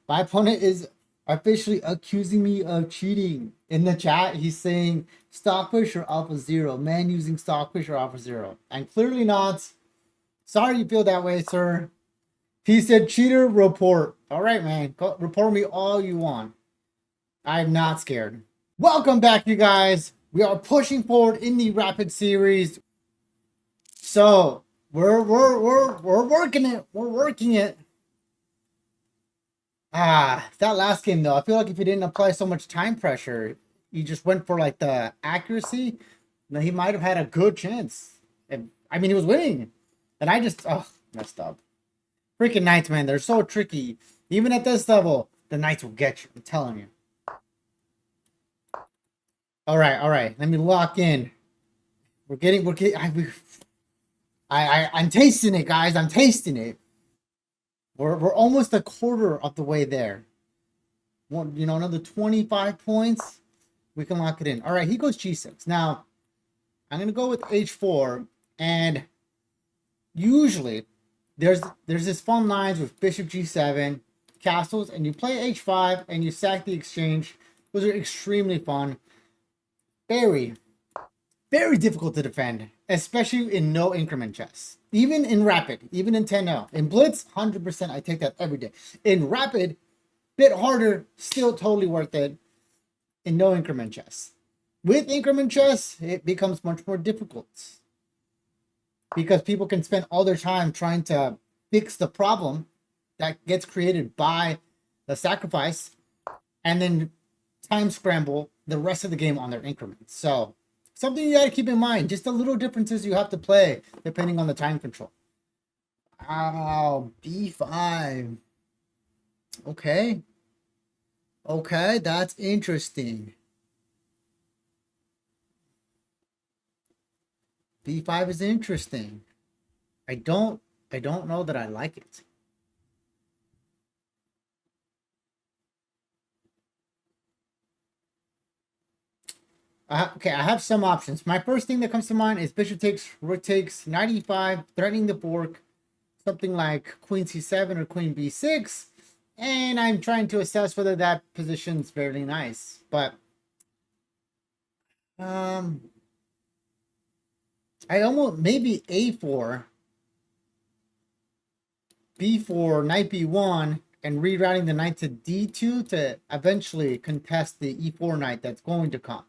My opponent is officially accusing me of cheating. In the chat, he's saying Stockfish or Alpha Zero. Man using Stockfish or Alpha Zero. And clearly not. Sorry you feel that way, sir. He said cheater report. All right, man. Go, report me all you want. I'm not scared. Welcome back, you guys. We are pushing forward in the Rapid series. So we're working it. We're working it. That last game though, I feel like if he didn't apply so much time pressure, he just went for like the accuracy, then he might have had a good chance. And I mean, he was winning, and I just messed up. Freaking knights, man, they're so tricky. Even at this level, the knights will get you. I'm telling you. All right. Let me lock in. I'm tasting it, guys. I'm tasting it. We're almost a quarter of the way there. Another 25 points. We can lock it in. All right, he goes G6. Now, I'm going to go with H4. And usually, there's this fun lines with Bishop G7, castles, and you play H5, and you sack the exchange. Those are extremely fun. Very, very difficult to defend, especially in no increment chess. Even in Rapid, even in 10-0. In Blitz, 100%, I take that every day. In Rapid, bit harder, still totally worth it. In no increment chess. With increment chess, it becomes much more difficult. Because people can spend all their time trying to fix the problem that gets created by the sacrifice, and then time scramble the rest of the game on their increments. So, something you got to keep in mind. Just the little differences you have to play depending on the time control. Oh, B5. Okay. Okay, that's interesting. B5 is interesting. I don't know that I like it. Okay, I have some options. My first thing that comes to mind is bishop takes, rook takes, knight e5, threatening the fork, something like queen c7 or queen b6, and I'm trying to assess whether that position's very nice. But I almost maybe a4, b4, knight b1, and rerouting the knight to d2 to eventually contest the e4 knight that's going to come.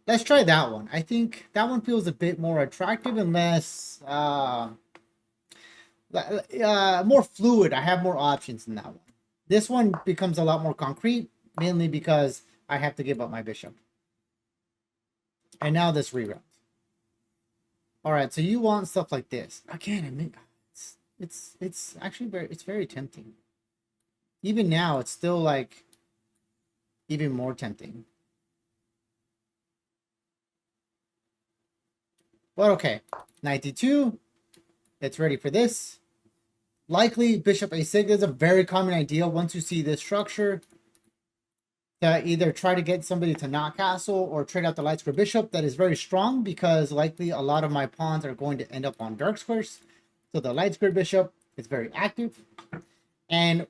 Let's try that one. I think that one feels a bit more attractive and less more fluid. I have more options in that one. This one becomes a lot more concrete, mainly because I have to give up my bishop. And now this reroute. All right, so you want stuff like this. Again, I mean, it's actually very tempting. Even now, it's still like even more tempting. But okay, knight d2. It's ready for this. Likely bishop a6 is a very common idea once you see this structure, to either try to get somebody to not castle or trade out the light square bishop. That is very strong because likely a lot of my pawns are going to end up on dark squares. So the light square bishop is very active. And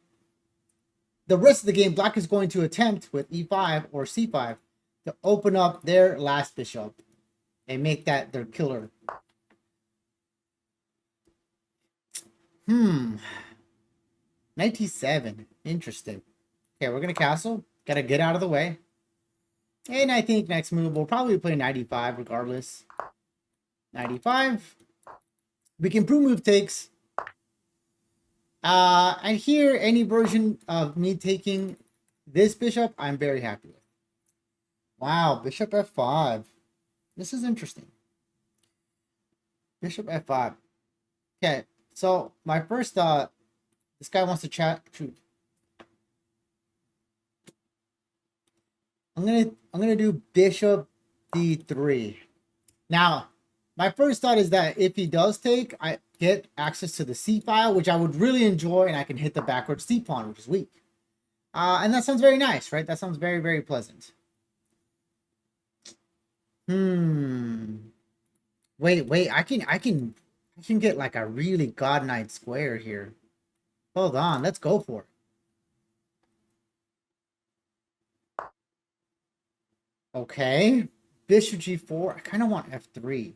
the rest of the game, black is going to attempt with e5 or c5 to open up their last bishop and make that their killer. 97. Interesting. Okay, we're going to castle. Got to get out of the way. And I think next move we'll probably play 95 regardless. 95. We can prove move takes. And here, any version of me taking this bishop, I'm very happy with. Wow, bishop f5. This is interesting. Bishop f5. Okay, so my first thought, this guy wants to chat. I'm gonna do bishop d3. Now, my first thought is that if he does take, I get access to the c file, which I would really enjoy, and I can hit the backward c pawn, which is weak. And that sounds very nice, right? That sounds very, very pleasant. Wait, I can get like a really god knight square here. Hold on, let's go for it. Okay. Bishop g4. I kind of want f3.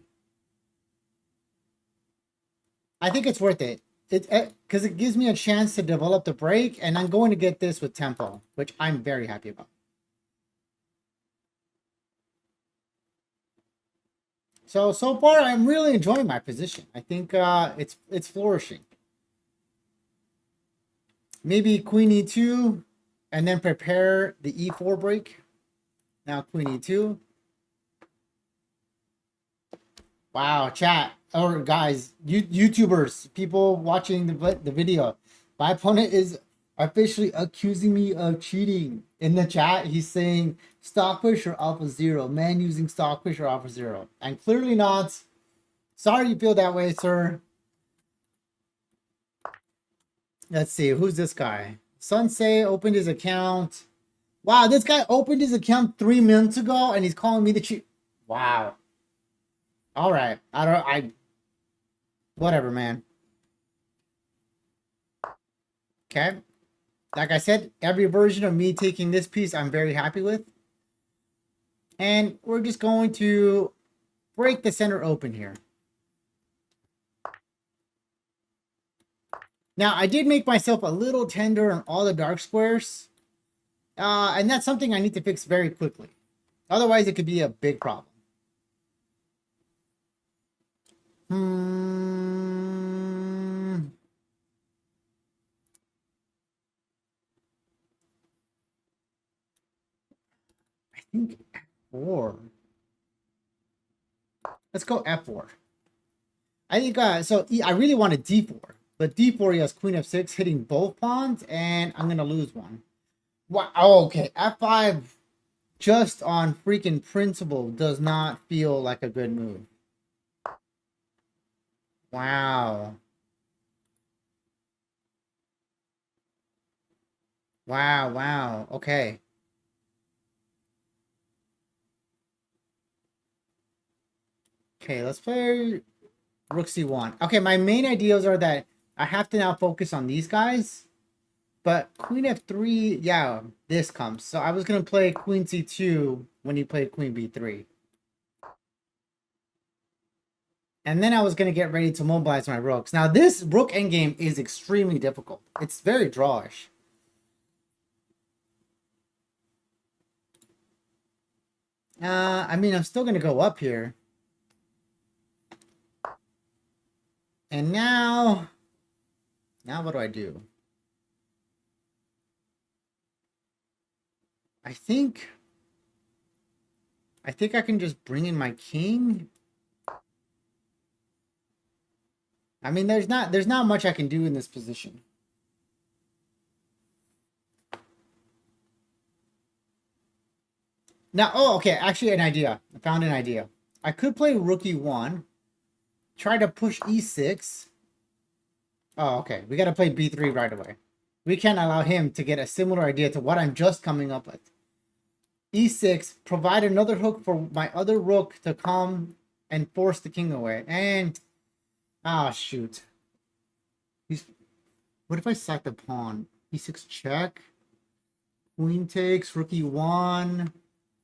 I think it's worth it. Because it gives me a chance to develop the break, and I'm going to get this with tempo, which I'm very happy about. So far, I'm really enjoying my position. I think it's flourishing. Maybe queen e2, and then prepare the e4 break. Now queen e2. Wow, chat or guys, YouTubers, people watching the video. My opponent is officially accusing me of cheating. In the chat, he's saying Stockfish or Alpha Zero, man using Stockfish or Alpha Zero, and clearly not. Sorry you feel that way, sir. Let's see, who's this guy? Sunsei opened his account. Wow, this guy opened his account 3 minutes ago, and he's calling me the cheat. Wow. All right, whatever, man. Okay. Like I said, every version of me taking this piece, I'm very happy with. And we're just going to break the center open here. Now, I did make myself a little tender on all the dark squares. And that's something I need to fix very quickly. Otherwise, it could be a big problem. I think F4. Let's go F4. I think, so I really wanted D4. But D4, he has Queen F6 hitting both pawns, and I'm going to lose one. Wow, oh, okay. F5, just on freaking principle, does not feel like a good move. Wow. Wow, wow. Okay. Okay, let's play Rook C1. Okay, my main ideas are that I have to now focus on these guys. But Queen F3, yeah, this comes. So I was going to play Queen C2 when he played Queen B3. And then I was going to get ready to mobilize my rooks. Now, this rook endgame is extremely difficult. It's very drawish. I mean, I'm still going to go up here. And now what do I do? I think I can just bring in my king. I mean, there's not much I can do in this position. Now, oh, okay, actually an idea. I found an idea. I could play Rook E1, try to push E6. Oh, okay, we got to play B3 right away. We can't allow him to get a similar idea to what I'm just coming up with. E6, provide another hook for my other rook to come and force the king away. And, ah, shoot. What if I sack the pawn? E6 check. Queen takes, rook E1.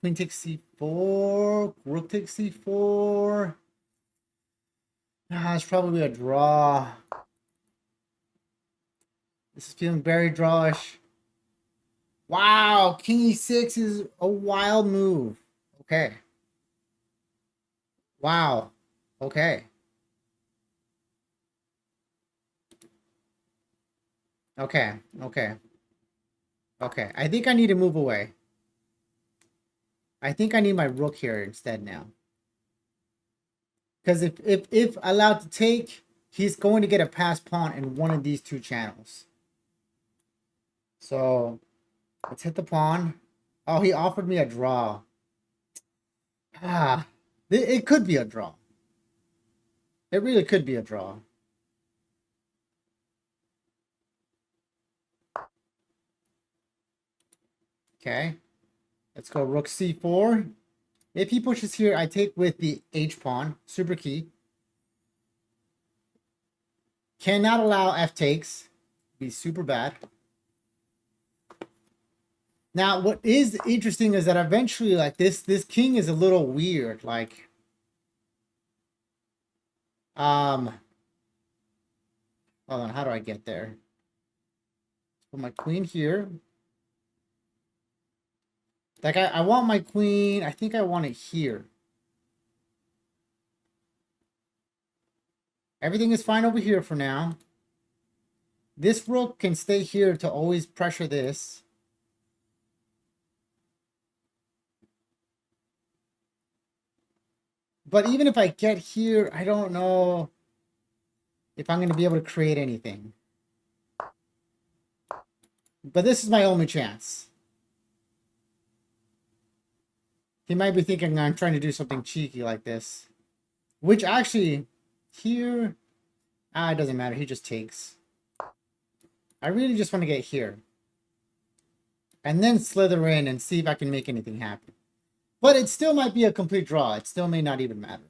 Queen takes C4. Rook takes C4. Ah, it's probably a draw. This is feeling very drawish. Wow, King E6 is a wild move. Okay. Wow. Okay. Okay. Okay. Okay. I think I need to move away. I think I need my rook here instead now. Because if allowed to take, he's going to get a pass pawn in one of these two channels. So let's hit the pawn. Oh, he offered me a draw. Ah, it could be a draw. It really could be a draw. Okay. Let's go rook c4. If he pushes here, I take with the h pawn. Super key. Cannot allow f takes. Be super bad. Now, what is interesting is that eventually, like this king is a little weird. Like, hold on, how do I get there? Put my queen here. Like, I want my queen. I think I want it here. Everything is fine over here for now. This rook can stay here to always pressure this. But even if I get here, I don't know if I'm going to be able to create anything. But this is my only chance. He might be thinking I'm trying to do something cheeky like this. Which actually, here... it doesn't matter. He just takes. I really just want to get here. And then slither in and see if I can make anything happen. But it still might be a complete draw. It still may not even matter.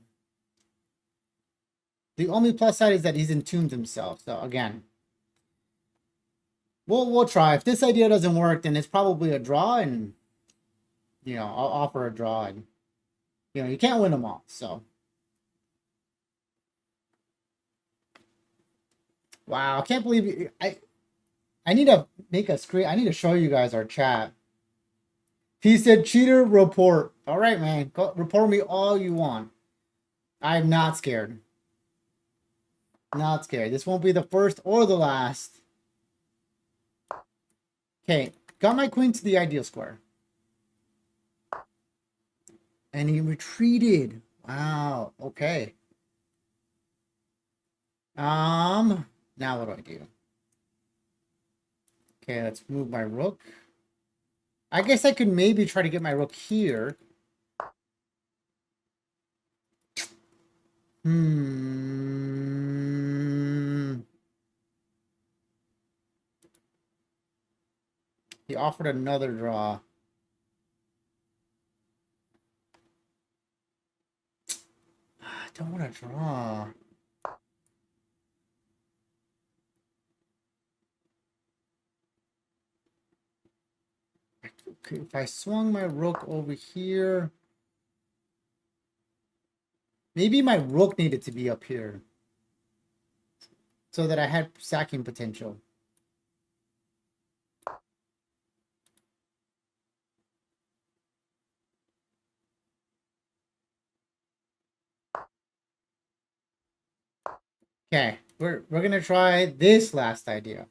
The only plus side is that he's entombed himself. So again, we'll try. If this idea doesn't work, then it's probably a draw, and you know, I'll offer a draw, and you know, you can't win them all. So wow, I can't believe I need to make a screen. I need to show you guys our chat. He said, cheater report. All right, man. Go, report me all you want. I'm not scared. Not scared. This won't be the first or the last. Okay. Got my queen to the ideal square. And he retreated. Wow. Okay. Now what do I do? Okay, let's move my rook. I guess I could maybe try to get my rook here. He offered another draw. I don't want to draw. If I swung my rook over here, maybe my rook needed to be up here so that I had sacking potential. Okay, we're gonna try this last idea.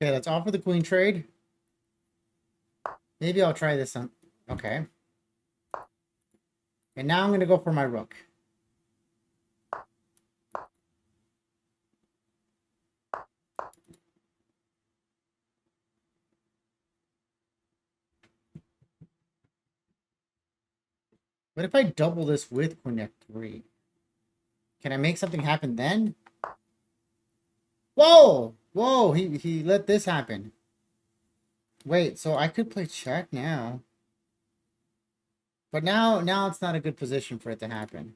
Okay, let's offer the queen trade. Maybe I'll try this on. Okay. And now I'm going to go for my rook. What if I double this with queen f3? Can I make something happen then? Whoa! Whoa, he let this happen. Wait, so I could play check now. But now it's not a good position for it to happen.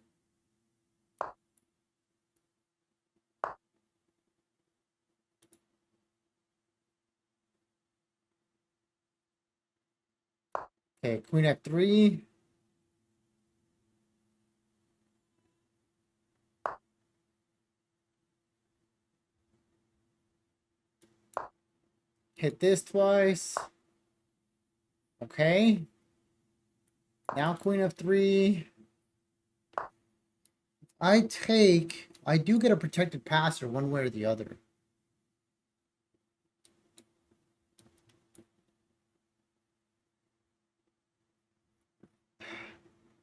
Okay, queen f3. Hit this twice. Okay. Now queen f3. I take... I do get a protected passer one way or the other.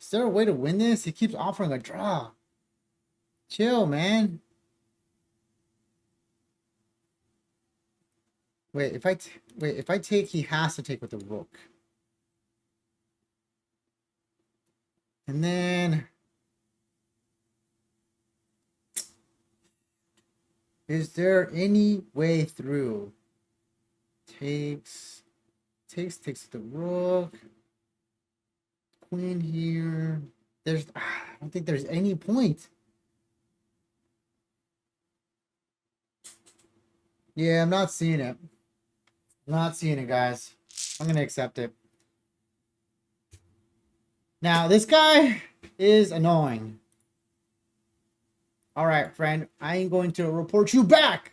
Is there a way to win this? He keeps offering a draw. Chill, man. Wait, if I take, he has to take with the rook. And then... Is there any way through? Takes the rook. Queen here. There's, I don't think there's any point. Yeah, I'm not seeing it. Not seeing it, guys. I'm gonna accept it. Now, this guy is annoying. All right, friend. I ain't going to report you back.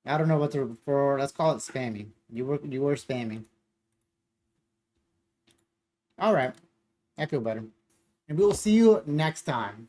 I don't know what to for. Let's call it spamming. You were spamming. All right. I feel better. And we will see you next time.